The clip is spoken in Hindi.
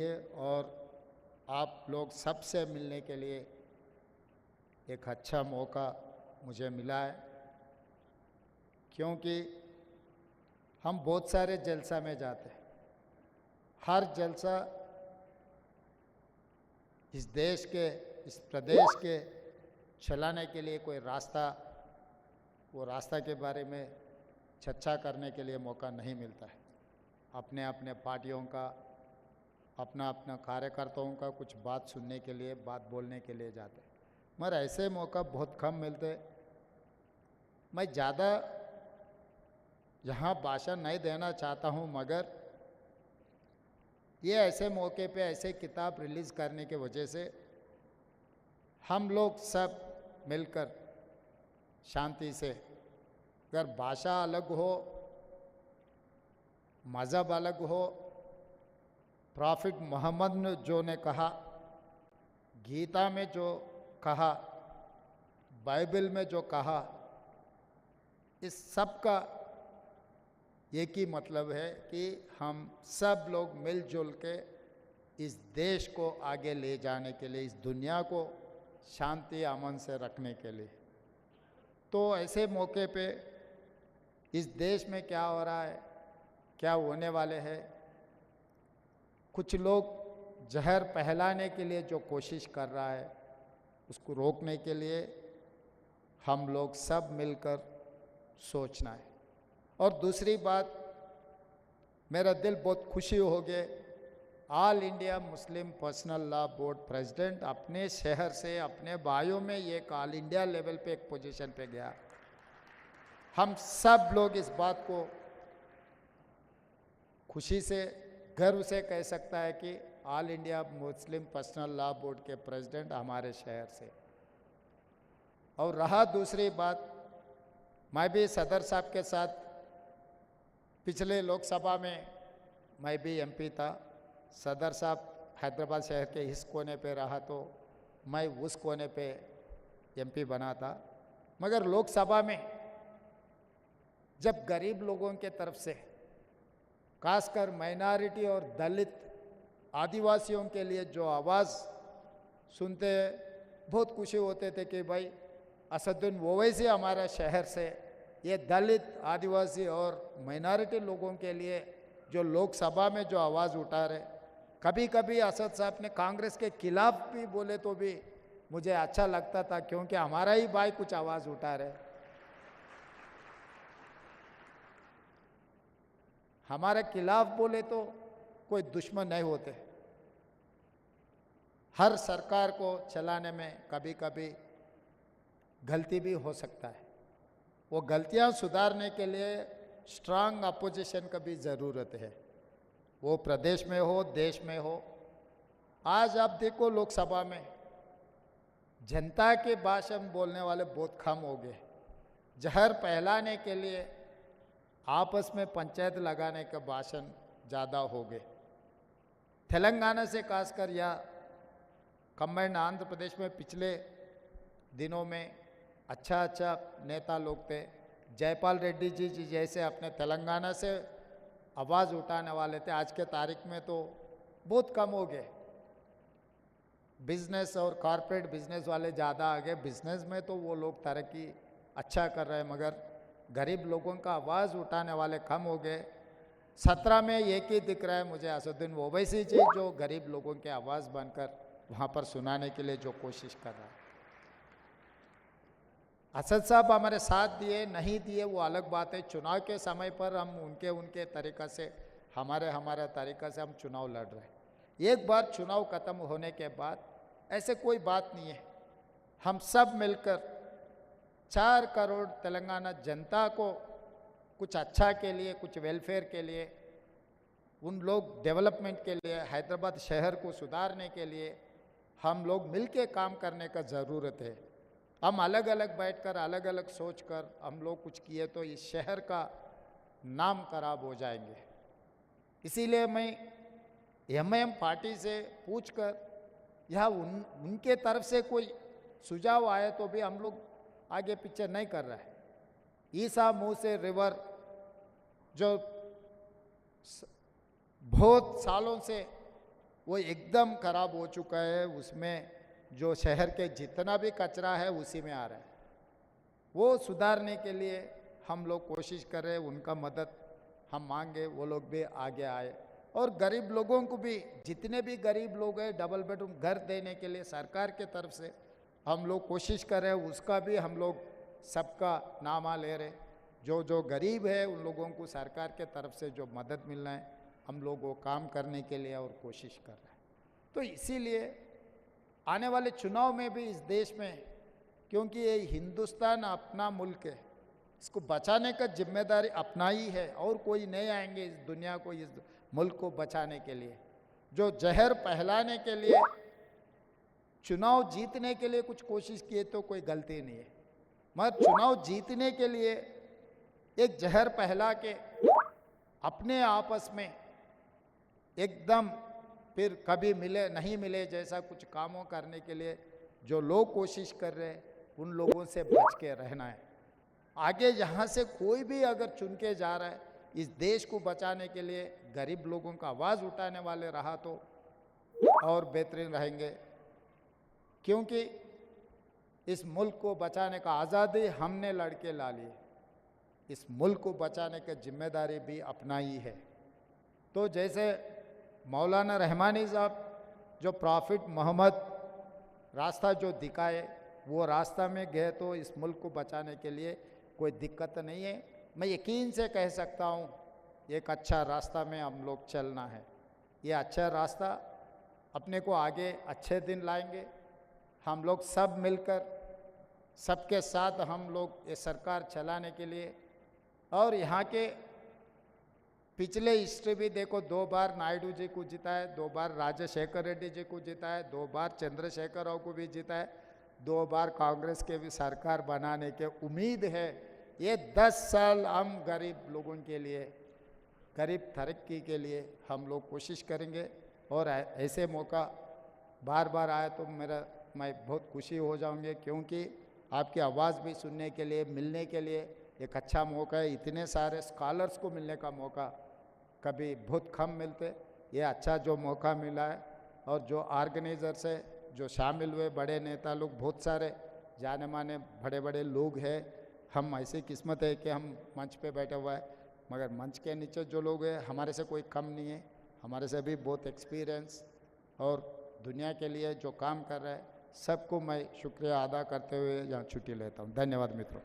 और आप लोग सबसे मिलने के लिए एक अच्छा मौका मुझे मिला है, क्योंकि हम बहुत सारे जलसा में जाते हैं। हर जलसा इस देश के, इस प्रदेश के चलाने के लिए कोई रास्ता, वो रास्ता के बारे में चर्चा करने के लिए मौका नहीं मिलता है। अपने अपने पार्टियों का, अपना अपना कार्यकर्ताओं का कुछ बात सुनने के लिए, बात बोलने के लिए जाते हैं, मगर ऐसे मौका बहुत कम मिलते। मैं ज़्यादा यहाँ भाषण नहीं देना चाहता हूँ, मगर ये ऐसे मौके पे ऐसे किताब रिलीज़ करने के वजह से हम लोग सब मिलकर शांति से, अगर भाषा अलग हो, मज़हब अलग हो, प्रॉफिट मोहम्मद ने जो ने कहा, गीता में जो कहा, बाइबल में जो कहा, इस सब का एक ही मतलब है कि हम सब लोग मिलजुल के इस देश को आगे ले जाने के लिए, इस दुनिया को शांति अमन से रखने के लिए। तो ऐसे मौके पे इस देश में क्या हो रहा है, क्या होने वाले हैं, कुछ लोग जहर फैलाने के लिए जो कोशिश कर रहा है, उसको रोकने के लिए हम लोग सब मिलकर सोचना है। और दूसरी बात, मेरा दिल बहुत खुशी हो गया, all India Muslim personal law board president अपने शहर से, अपने भाइयों में एक ऑल इंडिया लेवल पे एक पोजीशन पे गया। हम सब लोग इस बात को खुशी से, गर्व से कह सकता है कि all India Muslim personal law board के प्रेसिडेंट हमारे शहर से। और रहा दूसरी बात, मैं भी सदर साहब के साथ पिछले लोकसभा में मैं भी एमपी था। सदर साहब हैदराबाद शहर के इस कोने पे रहा तो मैं उस कोने पे एमपी बना था। मगर लोकसभा में जब गरीब लोगों के तरफ से, खासकर माइनॉरिटी और दलित आदिवासियों के लिए जो आवाज़ सुनते, बहुत खुशी होते थे कि भाई असदुद्दीन ओवैसी हमारा शहर से ये दलित, आदिवासी और माइनॉरिटी लोगों के लिए जो लोकसभा में जो आवाज़ उठा रहे। कभी कभी असद साहब ने कांग्रेस के खिलाफ भी बोले तो भी मुझे अच्छा लगता था, क्योंकि हमारा ही भाई कुछ आवाज़ उठा रहे। हमारे खिलाफ बोले तो कोई दुश्मन नहीं होते। हर सरकार को चलाने में कभी कभी गलती भी हो सकता है। वो गलतियां सुधारने के लिए स्ट्रांग अपोजिशन का भी ज़रूरत है, वो प्रदेश में हो, देश में हो। आज आप देखो लोकसभा में जनता के भाषण बोलने वाले बहुत कम हो गए। जहर फैलाने के लिए आपस में पंचायत लगाने का भाषण ज़्यादा हो गए। तेलंगाना से खासकर या कंबाइंड आंध्र प्रदेश में पिछले दिनों में अच्छा नेता लोग थे। जयपाल रेड्डी जी जैसे अपने तेलंगाना से आवाज़ उठाने वाले थे, आज के तारीख में तो बहुत कम हो गए। बिजनेस और कॉरपोरेट बिजनेस वाले ज़्यादा आ गए। बिजनेस में तो वो लोग तरक्की अच्छा कर रहे हैं, मगर गरीब लोगों का आवाज़ उठाने वाले कम हो गए। 17 में एक ही दिख रहा है मुझे, असदुद्दीन ओवैसी जी, जो गरीब लोगों की आवाज़ बनकर वहाँ पर सुनाने के लिए जो कोशिश कर रहा है। असद साहब हमारे साथ दिए नहीं दिए वो अलग बात है। चुनाव के समय पर हम उनके तरीक़ा से, हमारे तरीक़ा से हम चुनाव लड़ रहे हैं। एक बार चुनाव ख़त्म होने के बाद ऐसे कोई बात नहीं है। हम सब मिलकर 4 करोड़ तेलंगाना जनता को कुछ अच्छा के लिए, कुछ वेलफेयर के लिए, उन लोग डेवलपमेंट के लिए, हैदराबाद शहर को सुधारने के लिए हम लोग मिलके काम करने का ज़रूरत है। हम अलग अलग बैठकर, अलग अलग सोचकर हम लोग कुछ किए तो इस शहर का नाम खराब हो जाएंगे। इसीलिए मैं एमआईएम पार्टी से पूछकर, यह उनके तरफ से कोई सुझाव आए तो भी हम लोग आगे पीछे नहीं कर रहे हैं। ईसा मुँह से रिवर जो बहुत सालों से वो एकदम खराब हो चुका है। उसमें जो शहर के जितना भी कचरा है उसी में आ रहा है। वो सुधारने के लिए हम लोग कोशिश कर रहे हैं, उनका मदद हम मांगे, वो लोग भी आगे आए। और गरीब लोगों को भी, जितने भी गरीब लोग हैं, डबल बेडरूम घर देने के लिए सरकार के तरफ से हम लोग कोशिश कर रहे हैं। उसका भी हम लोग सबका नामा ले रहे। जो जो गरीब है उन लोगों को सरकार के तरफ से जो मदद मिलना है, हम लोग वो काम करने के लिए और कोशिश कर रहे हैं। तो इसीलिए आने वाले चुनाव में भी इस देश में, क्योंकि ये हिंदुस्तान अपना मुल्क है, इसको बचाने का जिम्मेदारी अपना ही है, और कोई नहीं आएंगे इस दुनिया को, इस मुल्क को बचाने के लिए। जो जहर फैलाने के लिए, चुनाव जीतने के लिए कुछ कोशिश किए तो कोई गलती नहीं है, मगर चुनाव जीतने के लिए एक जहर फैला के अपने आपस में एकदम फिर कभी मिले नहीं मिले जैसा कुछ कामों करने के लिए जो लोग कोशिश कर रहे हैं, उन लोगों से बच के रहना है। आगे यहाँ से कोई भी अगर चुन के जा रहा है इस देश को बचाने के लिए, गरीब लोगों का आवाज़ उठाने वाले रहा तो और बेहतरीन रहेंगे। क्योंकि इस मुल्क को बचाने का आज़ादी हमने लड़के ला ली, इस मुल्क को बचाने की जिम्मेदारी भी अपना ही है। तो जैसे मौलाना रहमानी साहब जो प्रॉफिट मोहम्मद रास्ता जो दिखाए, वो रास्ता में गए तो इस मुल्क को बचाने के लिए कोई दिक्कत नहीं है। मैं यकीन से कह सकता हूँ एक अच्छा रास्ता में हम लोग चलना है। ये अच्छा रास्ता अपने को आगे अच्छे दिन लाएंगे। हम लोग सब मिलकर, सबके साथ हम लोग ये सरकार चलाने के लिए। और यहाँ के पिछले हिस्ट्री भी देखो, 2 बार नायडू जी को जीता है, 2 बार राजशेखर रेड्डी जी को जीता है, 2 बार चंद्रशेखर राव को भी जीता है, 2 बार कांग्रेस के भी सरकार बनाने के उम्मीद है। ये 10 साल हम गरीब लोगों के लिए, गरीब तरक्की के लिए हम लोग कोशिश करेंगे। और ऐसे मौका बार बार आए तो मैं बहुत खुशी हो जाऊंगी, क्योंकि आपकी आवाज़ भी सुनने के लिए, मिलने के लिए एक अच्छा मौका है। इतने सारे स्कॉलर्स को मिलने का मौका कभी बहुत कम मिलते, ये अच्छा जो मौका मिला है। और जो ऑर्गेनाइजर से जो शामिल हुए बड़े नेता लोग, बहुत सारे जाने माने बड़े बड़े लोग हैं। हम ऐसी किस्मत है कि हम मंच पे बैठे हुए हैं, मगर मंच के नीचे जो लोग हैं हमारे से कोई कम नहीं है, हमारे से भी बहुत एक्सपीरियंस और दुनिया के लिए जो काम कर रहे हैं, सबको मैं शुक्रिया अदा करते हुए यहाँ छुट्टी लेता हूँ। धन्यवाद मित्रों।